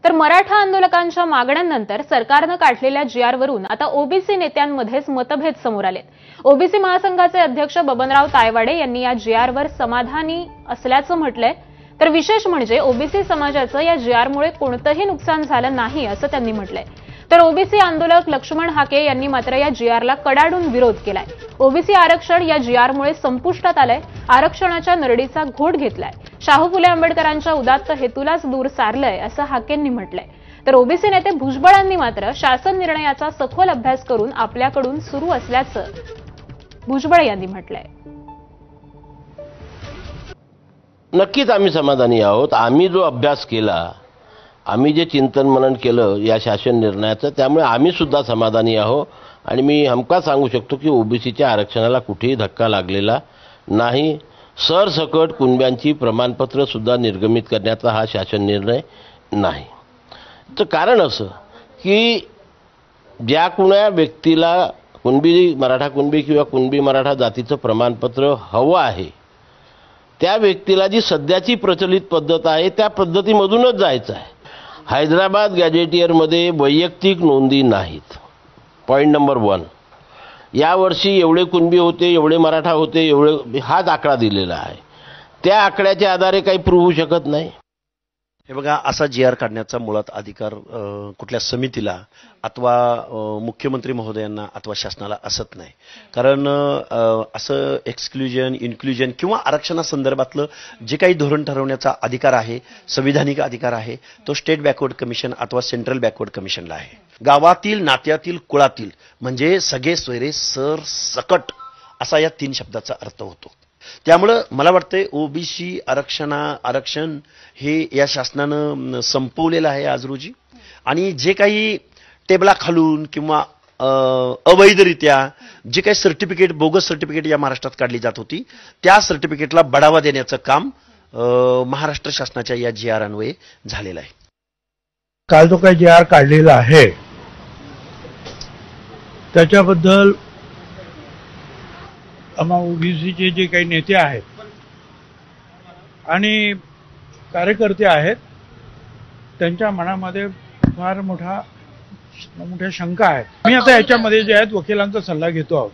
तर मराठा आंदोलकांच्या मागण्यांनंतर सरकारनं काढलेल्या जीआरवरून आता ओबीसी नेत्यांमध्येच मतभेद समोर आलेत. ओबीसी महासंघाचे अध्यक्ष बबनराव तायवाडे यांनी या जीआरवर समाधानी असल्याचं म्हटलंय. तर विशेष म्हणजे ओबीसी समाजाचं या जीआरमुळे कोणतंही नुकसान झालं नाही असं त्यांनी म्हटलंय. तर ओबीसी आंदोलक लक्ष्मण हाके यांनी मात्र या जीआरला कडाडून विरोध केलाय. ओबीसी आरक्षण या जीआरमुळे संपुष्टात आलंय. आरक्षणाच्या नरडीचा घोट घेतलाय. शाहू फुले आंबेडकरांच्या उदात्त हेतूलाच दूर सारलंय असं हाकेंनी म्हटलंय. तर ओबीसी नेते भुजबळांनी मात्र शासन निर्णयाचा सखोल अभ्यास करून आपल्याकडून सुरू असल्याचं भुजबळ यांनी म्हटलंय. नक्कीच आम्ही समाधानी आहोत. आम्ही जो अभ्यास केला, आम्ही जे चिंतन मनन केलं या शासन निर्णयाचं, त्यामुळे आम्ही सुद्धा समाधानी आहोत. आणि मी हमखास सांगू शकतो की ओबीसीच्या आरक्षणाला कुठेही धक्का लागलेला नाही. सरसकट कुणब्यांची प्रमाणपत्र सुद्धा निर्गमित करण्याचा हा शासन निर्णय नाही. तर कारण असं की ज्या कुण्या व्यक्तीला कुणबी मराठा कुणबी किंवा कुणबी मराठा जातीचं प्रमाणपत्र हवं आहे, त्या व्यक्तीला जी सध्याची प्रचलित पद्धत आहे त्या पद्धतीमधूनच जायचं आहे. हैदराबाद गॅजेटियरमध्ये वैयक्तिक नोंदी नाहीत. Point number 1. यावर्षी एवढे कुणबी होते, एवढे मराठा होते, एवढे हाच आकडा दिलेला आहे. त्या आकड्याच्या आधारे काही प्रूव्ह होऊ शकत नाही. हे बघा, असा जीआर काढण्याचा मुळात अधिकार कुठल्या समितीला अथवा मुख्यमंत्री महोदयांना अथवा शासनाला असत नाही. कारण असं एक्सक्लुजन, इन्क्लुजन किंवा आरक्षणासंदर्भातलं जे काही धोरण ठरवण्याचा अधिकार आहे, संविधानिक अधिकार आहे, तो स्टेट बॅकवर्ड कमिशन अथवा सेंट्रल बॅकवर्ड कमिशनला आहे. गावातील, नात्यातील, कुळातील म्हणजे सगळे सोयरे सर सकट असा या 3 शब्दाचा अर्थ होतो. त्यामुळं मला वाटतंय ओबीसी आरक्षण हे या शासनानं संपवलेलं आहे आज रोजी. आणि जे काही टेबलाखालून किंवा अवैधरित्या जे काही सर्टिफिकेट, बोगस सर्टिफिकेट या महाराष्ट्रात काढली जात होती, त्या सर्टिफिकेटला बढावा देण्याचं काम महाराष्ट्र शासनाच्या या जीआर अन्वये झालेलं आहे. काल जो काही जीआर काढलेला आहे त्याच्याबद्दल आम्हा ओबीसीचे जे काही नेते आहेत आणि कार्यकर्ते आहेत त्यांच्या मनामध्ये फार मोठ्या शंका आहेत. मी आता याच्यामध्ये जे आहेत वकिलांचा सल्ला घेतो आहोत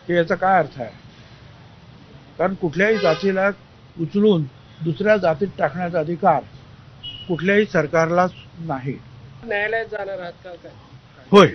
की याचा काय अर्थ आहे. कारण कुठल्याही जातीला उचलून दुसऱ्या जातीत टाकण्याचा अधिकार कुठल्याही सरकारला नाही. न्यायालयात जाणार आहात का? होय.